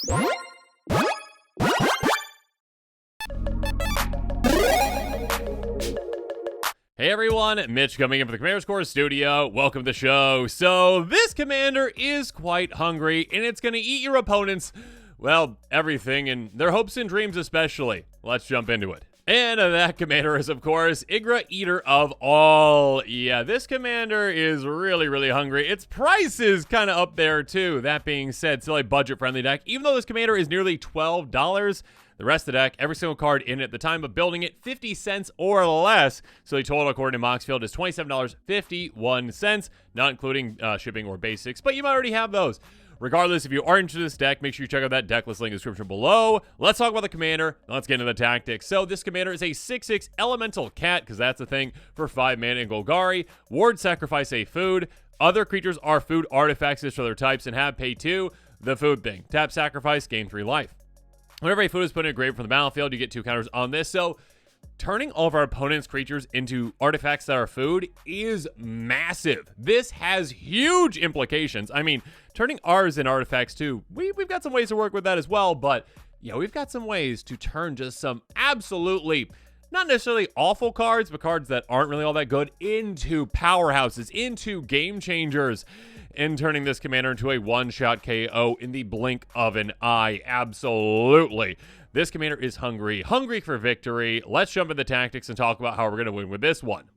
Hey everyone, Mitch coming in for the Commander Score Studio. Welcome to the show. So this commander is quite hungry, and it's going to eat your opponents, well, everything, and their hopes and dreams especially. Let's jump into it. And that commander is, of course, Ygra, Eater of All. Yeah, this commander is really hungry. Its price is kind of up there, too. That being said, still a budget-friendly deck. Even though this commander is nearly $12, the rest of the deck, every single card in it at the time of building it, 50 cents or less. So the total, according to Moxfield, is $27.51, not including shipping or basics, but you might already have those. Regardless, if you are interested in this deck, make sure you check out that deck list link in the description below. Let's talk about the commander. Let's get into the tactics. So this commander is a 6/6 elemental cat, because that's the thing, for 5 mana in Golgari. Ward, sacrifice a food. Other creatures are food artifacts for their types and have pay 2. The food thing. Tap, sacrifice, gain 3 life. Whenever a food is put in a grave from the battlefield, you get 2 counters on this. So turning all of our opponent's creatures into artifacts that are food is massive. This has huge implications. I mean, turning ours into artifacts too, we've got some ways to work with that as well, but yeah, we've got some ways to turn just some absolutely, not necessarily awful cards, but cards that aren't really all that good into powerhouses, into game changers, and turning this commander into a one-shot KO in the blink of an eye. Absolutely. This commander is hungry for victory. Let's jump into the tactics and talk about how we're going to win with this one.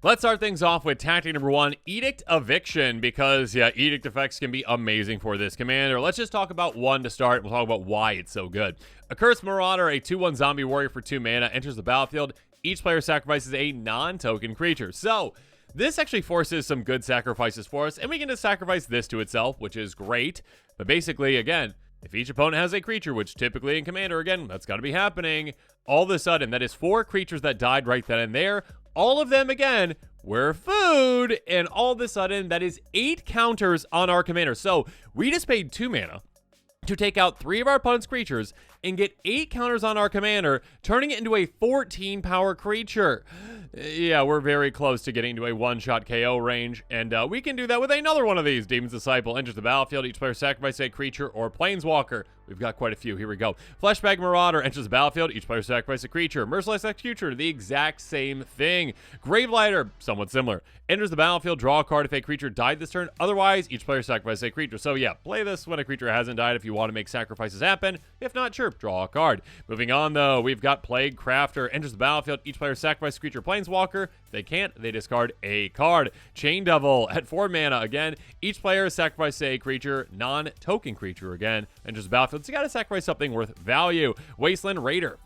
Let's start things off with tactic number 1, Edict Eviction, because, yeah, Edict effects can be amazing for this commander. Let's just talk about one to start. We'll talk about why it's so good. Accursed Marauder, a 2/1 zombie warrior for 2 mana, enters the battlefield. Each player sacrifices a non-token creature. So this actually forces some good sacrifices for us, and we can just sacrifice this to itself, which is great. But basically, again, if each opponent has a creature, which typically in Commander, again, that's got to be happening, all of a sudden, that is 4 creatures that died right then and there. All of them, again, were food, and all of a sudden, that is 8 counters on our commander. So we just paid 2 mana to take out 3 of our opponent's creatures and get 8 counters on our commander, turning it into a 14 power creature. Yeah, we're very close to getting to a one-shot KO range, and we can do that with another one of these. Demon's Disciple enters the battlefield. Each player sacrifices a creature or planeswalker. We've got quite a few. Here we go. Fleshbag Marauder enters the battlefield. Each player sacrifices a creature. Merciless Executioner, the exact same thing. Gravelighter, somewhat similar, enters the battlefield. Draw a card if a creature died this turn. Otherwise, each player sacrifices a creature. So yeah, play this when a creature hasn't died if you want to make sacrifices happen. If not, sure, draw a card. Moving on, though, we've got Plague Crafter enters the battlefield. Each player sacrifices a creature planeswalker. If they can't, they discard a card. Chain Devil at 4 mana. Again, each player sacrifices a creature, non-token creature again, enters the battlefield. So you got to sacrifice something worth value. Wasteland Raider.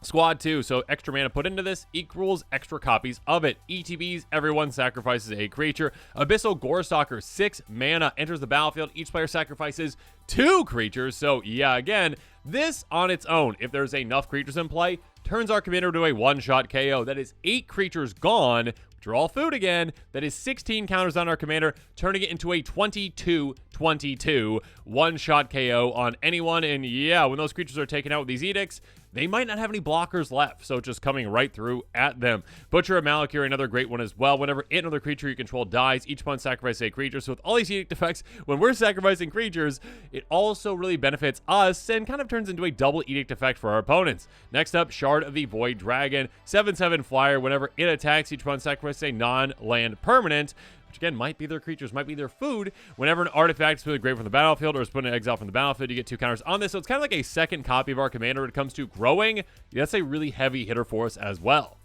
Squad 2, so extra mana put into this equals extra copies of it. ETBs, everyone sacrifices a creature. Abyssal Gorestalker, 6 mana, enters the battlefield. Each player sacrifices 2 creatures. So yeah, again, this on its own, if there's enough creatures in play, turns our commander to a one-shot KO. That is 8 creatures gone. Draw food again. That is 16 counters on our commander, turning it into a 22/22 one-shot KO on anyone. And yeah, when those creatures are taken out with these edicts, they might not have any blockers left, so just coming right through at them. Butcher of Malakir, another great one as well. Whenever another creature you control dies, each opponent sacrifices a creature. So with all these edict effects, when we're sacrificing creatures, it also really benefits us and kind of turns into a double edict effect for our opponents. Next up, Shard of the Void Dragon, 7/7 flyer. Whenever it attacks, each opponent sacrifices a non-land permanent, which again might be their creatures, might be their food. Whenever an artifact is put in the grave from the battlefield or is put in exile from the battlefield, you get 2 counters on this. So it's kind of like a second copy of our commander when it comes to growing. That's a really heavy hitter for us as well.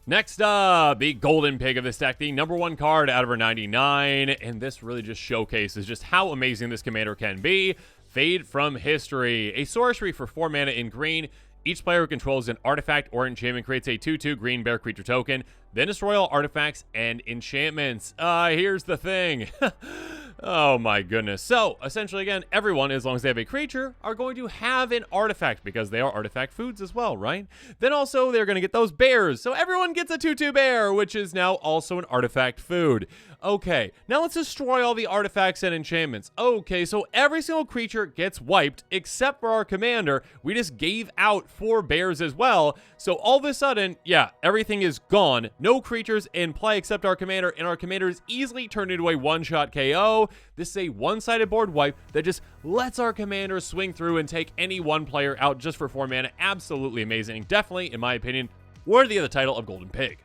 Next up, the Golden Pig of this deck, the #1 card out of our 99, and this really just showcases just how amazing this commander can be. Fade from History, a sorcery for 4 mana in green. Each player who controls an artifact or enchantment creates a 2/2 green bear creature token, then destroy all artifacts and enchantments. Here's the thing. Oh my goodness. So, essentially, again, everyone, as long as they have a creature, are going to have an artifact because they are artifact foods as well, right? Then also, they're going to get those bears. So everyone gets a 2/2 bear, which is now also an artifact food. Okay, now let's destroy all the artifacts and enchantments. Okay, so every single creature gets wiped except for our commander. We just gave out 4 bears as well. So all of a sudden, yeah, everything is gone. No creatures in play except our commander, and our commander is easily turned into a one-shot KO. This is a one-sided board wipe that just lets our commander swing through and take any one player out just for 4 mana. Absolutely amazing. Definitely, in my opinion, worthy of the title of Golden Pig.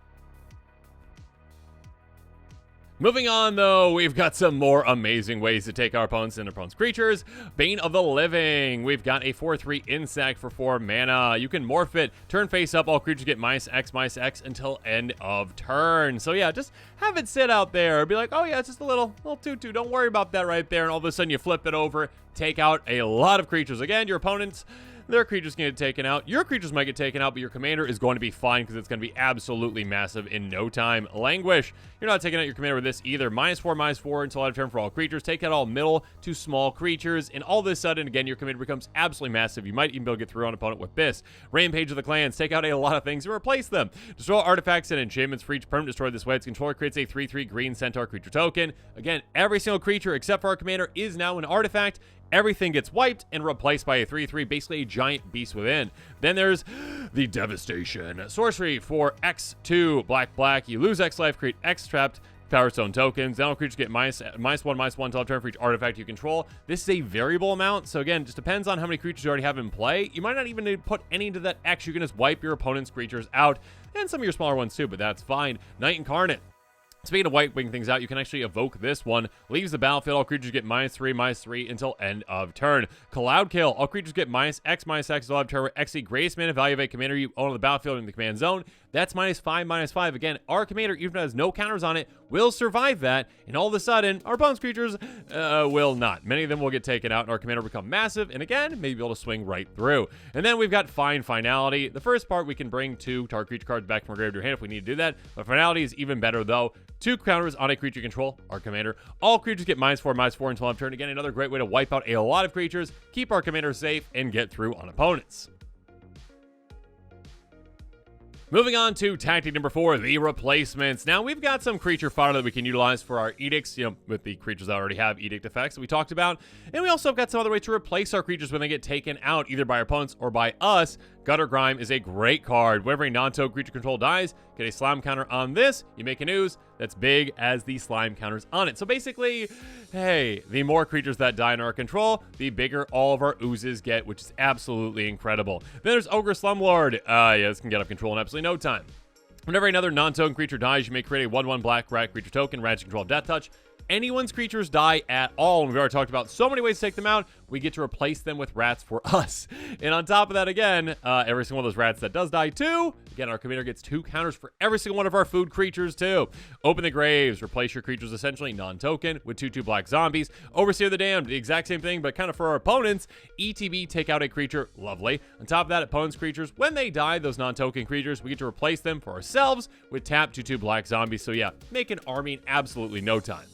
Moving on, though, we've got some more amazing ways to take our opponents and opponents' creatures. Bane of the Living. We've got a 4/3 insect for 4 mana. You can morph it, turn face up, all creatures get -X until end of turn. So yeah, just have it sit out there. Be like, oh yeah, it's just a little tutu. Don't worry about that right there. And all of a sudden you flip it over, take out a lot of creatures. Again, your opponents, their creatures can get taken out. Your creatures might get taken out, but your commander is going to be fine because it's going to be absolutely massive in no time. Languish. You're not taking out your commander with this either. -4/-4 until end of turn for all creatures. Take out all middle to small creatures, and all of a sudden, again, your commander becomes absolutely massive. You might even be able to get through on an opponent with this. Rampage of the Clans. Take out a lot of things and replace them. Destroy artifacts and enchantments for each permanent destroyed this way. Its controller creates a 3/3 green centaur creature token. Again, every single creature except for our commander is now an artifact. Everything gets wiped and replaced by a 3/3, basically a giant beast within. Then there's the Devastation. Sorcery for X2, black. You lose X life, create X trapped Power Stone tokens. Now all creatures get -1/-1 until turn for each artifact you control. This is a variable amount, so again, just depends on how many creatures you already have in play. You might not even need to put any into that X. You can just wipe your opponent's creatures out, and some of your smaller ones too, but that's fine. Night Incarnate. Speaking of wiping things out, you can actually evoke this one. Leaves the battlefield. All creatures get -3/-3 until end of turn. Cloud Kill. All creatures get -X/-X until end of turn, where X the greatest mana value of a commander you own on the battlefield in the command zone. That's -5/-5. Again, our commander, even if it has no counters on it, will survive that. And all of a sudden, our opponent's creatures will not. Many of them will get taken out, and our commander will become massive. And again, maybe able to swing right through. And then we've got Finality. The first part, we can bring 2 target creature cards back from our grave to your hand if we need to do that. But Finality is even better, though. 2 counters on a creature control, our commander. All creatures get -4/-4 until end of turn. Again, another great way to wipe out a lot of creatures, keep our commander safe, and get through on opponents. Moving on to tactic number 4, the replacements. Now, we've got some creature fodder that we can utilize for our edicts, with the creatures that already have edict effects that we talked about. And we also have got some other ways to replace our creatures when they get taken out, either by our opponents or by us. Gutter Grime is a great card. Whenever a non-token creature control dies, get a slime counter on this. You make an ooze that's big as the slime counters on it. So basically, hey, the more creatures that die in our control, the bigger all of our oozes get, which is absolutely incredible. Then there's Ogre Slumlord. Yeah, this can get up control in absolutely no time. Whenever another non-token creature dies, you may create a 1/1 black rat creature token, Rat's control of Death Touch. Anyone's creatures die at all, and we've already talked about so many ways to take them out, we get to replace them with rats for us. And on top of that, again, every single one of those rats that does die too, again, our commander gets 2 counters for every single one of our food creatures too. Open the Graves, replace your creatures essentially non-token with 2/2 black zombies. Overseer the Damned, the exact same thing, but kind of for our opponents. ETB, take out a creature, lovely. On top of that, opponents' creatures, when they die, those non-token creatures, we get to replace them for ourselves with tap 2/2 black zombies. So yeah, make an army in absolutely no time.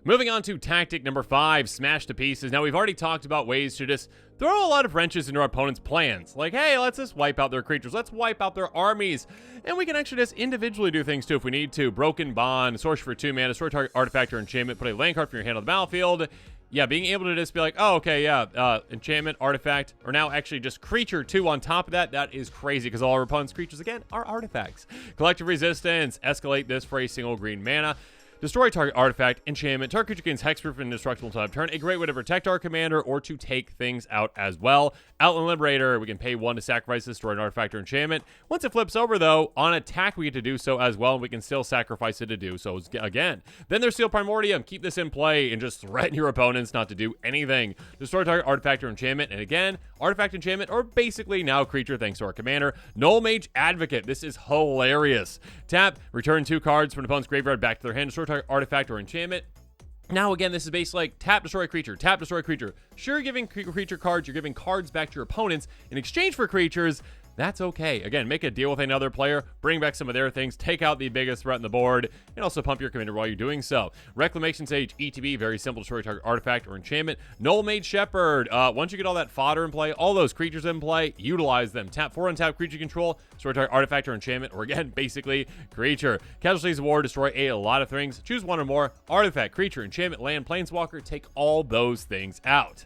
Moving on to tactic number 5, smash to pieces. Now, we've already talked about ways to just throw a lot of wrenches into our opponent's plans. Like, hey, let's just wipe out their creatures. Let's wipe out their armies. And we can actually just individually do things too if we need to. Broken Bond, Sorcery for 2 mana, destroy target artifact or enchantment, put a land card from your hand on the battlefield. Yeah, being able to just be like, oh, okay, yeah, enchantment, artifact, or now actually just creature too on top of that. That is crazy because all our opponent's creatures, again, are artifacts. Collective Resistance, escalate this for a single green mana. Destroy target artifact, enchantment, target creature gains hexproof and indestructible until end of turn. A great way to protect our commander or to take things out as well. Outland Liberator, we can pay 1 to sacrifice this, destroy an artifact or enchantment. Once it flips over, though, on attack, we get to do so as well, and we can still sacrifice it to do so again. Then there's Steel Primordium. Keep this in play and just threaten your opponents not to do anything. Destroy target artifact or enchantment, and again, artifact, enchantment, or basically now creature thanks to our commander. Null Mage Advocate. This is hilarious. Tap, return 2 cards from an opponent's graveyard back to their hand. Destroy target artifact or enchantment. Now, again, this is basically like tap, destroy a creature, tap, destroy a creature. Sure, you're giving creature cards, you're giving cards back to your opponents in exchange for creatures. that's okay. Again, make a deal with another player, bring back some of their things, take out the biggest threat on the board, and also pump your commander while you're doing so. Reclamation Sage, ETB, very simple to destroy target artifact or enchantment. Null Mage Shepherd, once you get all that fodder in play, all those creatures in play, utilize them. Tap 4 untap creature control, destroy target artifact or enchantment, or again, basically, creature. Casualties of War, destroy a lot of things. Choose one or more. Artifact, creature, enchantment, land, planeswalker, take all those things out.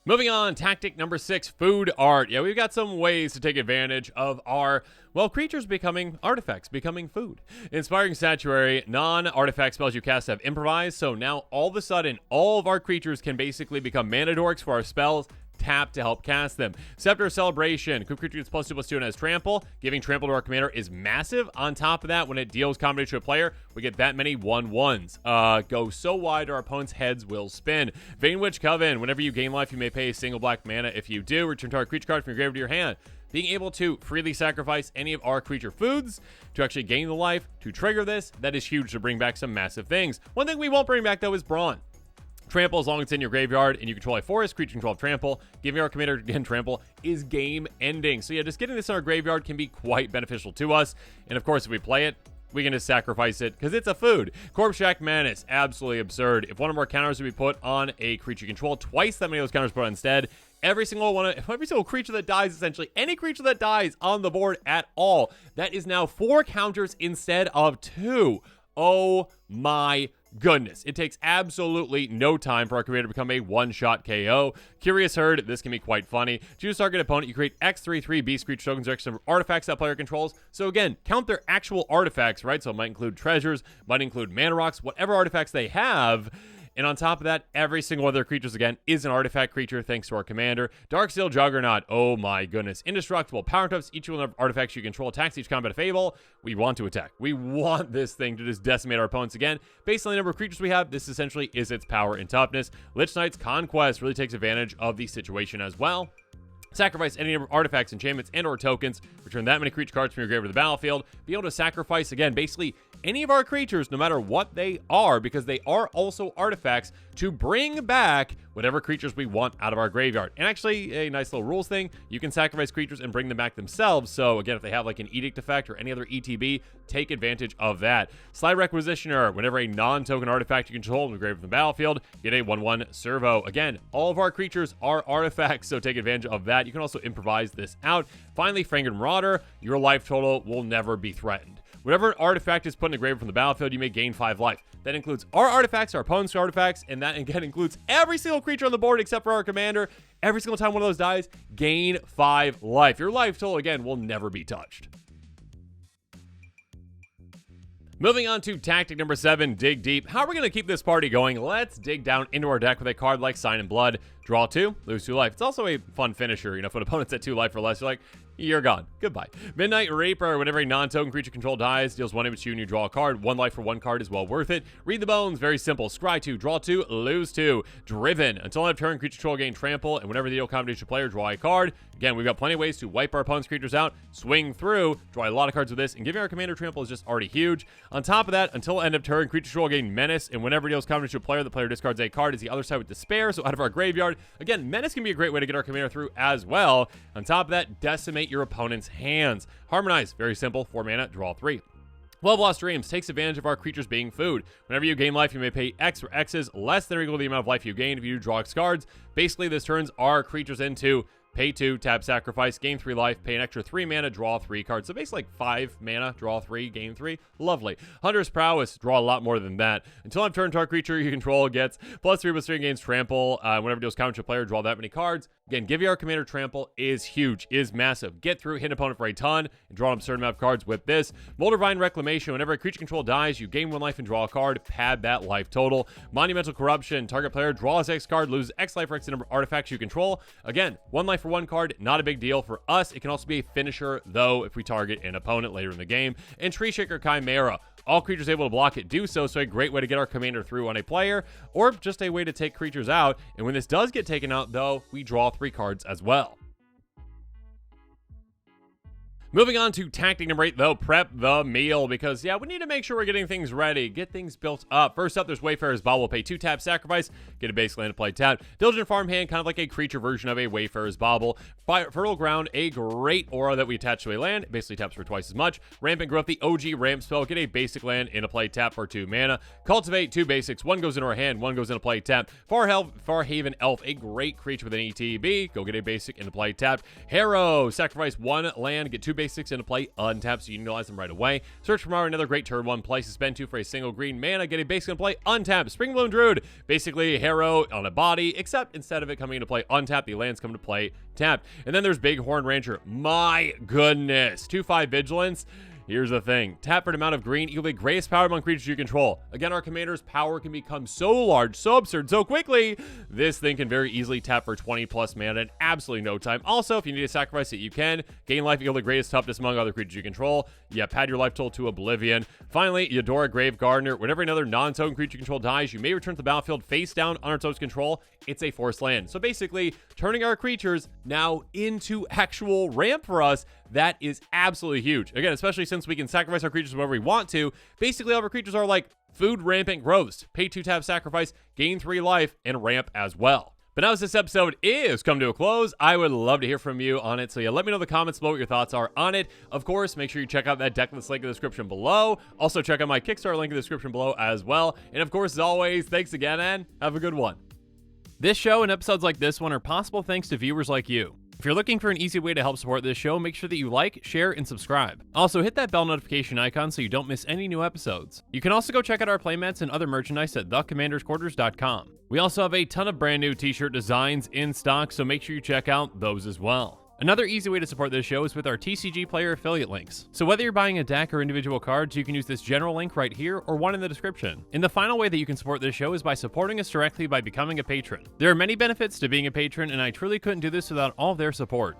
Moving on, tactic number 6, food art. Yeah, we've got some ways to take advantage of our, well, creatures becoming artifacts, becoming food. Inspiring Statuary, non-artifact spells you cast have improvised, so now all of a sudden, all of our creatures can basically become mana dorks for our spells. Tap to help cast them. Scepter of Celebration. Equip creature gets +2/+2 and has trample. Giving trample to our commander is massive. On top of that, when it deals combination to a player, we get that many 1/1s. Go so wide our opponent's heads will spin. Vanewitch Coven. Whenever you gain life, you may pay a single black mana. If you do, return target creature card from your grave to your hand. Being able to freely sacrifice any of our creature foods to actually gain the life, to trigger this, that is huge to bring back some massive things. One thing we won't bring back, though, is Brawn. Trample, as long as it's in your graveyard and you control a forest, creature control of trample. Giving our commander again trample is game ending. So yeah, just getting this in our graveyard can be quite beneficial to us. And of course, if we play it, we can just sacrifice it because it's a food. Corpse Shack Menace, absolutely absurd. If one or more counters would be put on a creature you control, twice that many of those counters put on instead. Every single creature that dies, essentially, any creature that dies on the board at all, that is now 4 counters instead of 2. Oh my goodness. It takes absolutely no time for our commander to become a one-shot KO. Curious Herd, this can be quite funny. Choose target opponent, you create X/3/3 beast creature tokens or X number of artifacts that player controls. So again, count their actual artifacts, right? So it might include treasures, might include mana rocks, whatever artifacts they have. And on top of that, every single one of their creatures, again, is an artifact creature thanks to our commander. Darksteel Juggernaut, oh my goodness. Indestructible. Power ups each one of the artifacts you control, attacks each combat Fable. We want to attack. We want this thing to just decimate our opponents again. Based on the number of creatures we have, this essentially is its power and toughness. Lich Knight's Conquest really takes advantage of the situation as well. Sacrifice any number of artifacts, enchantments, and or tokens. Return that many creature cards from your grave to the battlefield. Be able to sacrifice, again, basically any of our creatures, no matter what they are, because they are also artifacts, to bring back whatever creatures we want out of our graveyard. And actually, a nice little rules thing, you can sacrifice creatures and bring them back themselves. So again, if they have like an Edict effect or any other ETB, take advantage of that. Slide Requisitioner, whenever a non-token artifact you control in the grave from the battlefield, get a 1/1 servo. Again, all of our creatures are artifacts, so take advantage of that. You can also improvise this out. Finally, Franken Marauder, your life total will never be threatened. Whenever an artifact is put in the grave from the battlefield, you may gain 5 life. That includes our artifacts, our opponent's artifacts, and that again includes every single creature on the board except for our commander. Every single time one of those dies, gain 5 life. Your life total, again, will never be touched. Moving on to tactic number 7, dig deep. How are we going to keep this party going? Let's dig down into our deck with a card like Sign in Blood. Draw 2, lose 2 life. It's also a fun finisher. You know, if an opponent's at 2 life or less, you're like, you're gone. Goodbye. Midnight Reaper, whenever a non-token creature control dies, deals 1 damage to you and you draw a card. 1 life for 1 card is well worth it. Read the Bones, very simple. Scry 2, draw 2, lose 2. Driven, until end of turn, creature control gain trample, and whenever the deal combination player, draw a card. Again, we've got plenty of ways to wipe our opponent's creatures out, swing through, draw a lot of cards with this, and giving our commander trample is just already huge. On top of that, until end of turn, creature control gain menace, and whenever it deals combination to a player, the player discards a card is the other side with despair, so out of our graveyard. Again, menace can be a great way to get our commander through as well. On top of that, decimate your opponent's hands. Harmonize, very simple, 4 mana, draw 3. Well Lost Dreams takes advantage of our creatures being food. Whenever you gain life, you may pay X for X's less than or equal to the amount of life you gain if you draw X cards. Basically, this turns our creatures into pay 2, tap sacrifice, gain 3 life, pay an extra 3 mana, draw 3 cards. So basically like 5 mana, draw 3, gain 3. Lovely. Hunter's Prowess, draw a lot more than that. Until end of turn, target creature you control gets +3/+3 gains trample. Whenever it deals counter to a player, draw that many cards. Again, give your commander trample is huge, is massive. Get through, hit an opponent for a ton, and draw an absurd amount of cards with this. Moldervine Reclamation, whenever a creature control dies, you gain 1 life and draw a card, pad that life total. Monumental Corruption, target player draws X card, loses X life for X number of artifacts you control. Again, 1 life for 1 card, not a big deal for us. It can also be a finisher, though, if we target an opponent later in the game. And Tree Shaker Chimera. All creatures able to block it do so, so a great way to get our commander through on a player, or just a way to take creatures out. And when this does get taken out, though, we draw 3 cards as well. Moving on to tactic number 8, though, prep the meal, because, yeah, we need to make sure we're getting things ready, get things built up. First up, there's Wayfarer's Bauble. Pay 2 tap, sacrifice, get a basic land to play tap. Diligent Farmhand, kind of like a creature version of a Wayfarer's Bauble. Fertile Ground, a great aura that we attach to a land, basically taps for twice as much. Rampant Growth, the OG ramp spell, get a basic land in a play tap for 2 mana. Cultivate, 2 basics, 1 goes into our hand, 1 goes into play tap. Farhaven Elf, a great creature with an ETB, go get a basic into play tap. Harrow, sacrifice 1 land, get 2 basics into play, untap, so you utilize them right away. Search for Mara, another great turn 1 play. Suspend 2 for a single green mana, get a basic into play, untap. Springbloom Druid, basically Harrow on a body, except instead of it coming into play untap, the lands come to play tapped. And then there's Bighorn Rancher. My goodness, 2/5 Vigilance. Here's the thing. Tap for an amount of green, equal the greatest power among creatures you control. Again, our commander's power can become so large, so absurd, so quickly. This thing can very easily tap for 20 plus mana in absolutely no time. Also, if you need to sacrifice it, you can. Gain life, equal the greatest toughness among other creatures you control. Yeah, pad your life total to oblivion. Finally, Eudora Grave Gardener. Whenever another non-token creature you control dies, you may return to the battlefield face down under token's control. It's a forced land. So basically, turning our creatures now into actual ramp for us. That is absolutely huge. Again, especially since we can sacrifice our creatures whenever we want to. Basically, all of our creatures are like food rampant growths. Pay 2 tap, sacrifice, gain 3 life, and ramp as well. But now as this episode is come to a close, I would love to hear from you on it. So yeah, let me know in the comments below what your thoughts are on it. Of course, make sure you check out that deck list link in the description below. Also, check out my Kickstarter link in the description below as well. And of course, as always, thanks again and have a good one. This show and episodes like this one are possible thanks to viewers like you. If you're looking for an easy way to help support this show, make sure that you like, share, and subscribe. Also, hit that bell notification icon so you don't miss any new episodes. You can also go check out our playmats and other merchandise at thecommandersquarters.com. We also have a ton of brand new t-shirt designs in stock, so make sure you check out those as well. Another easy way to support this show is with our TCG player affiliate links. So whether you're buying a deck or individual cards, you can use this general link right here or one in the description. And the final way that you can support this show is by supporting us directly by becoming a patron. There are many benefits to being a patron, and I truly couldn't do this without all of their support.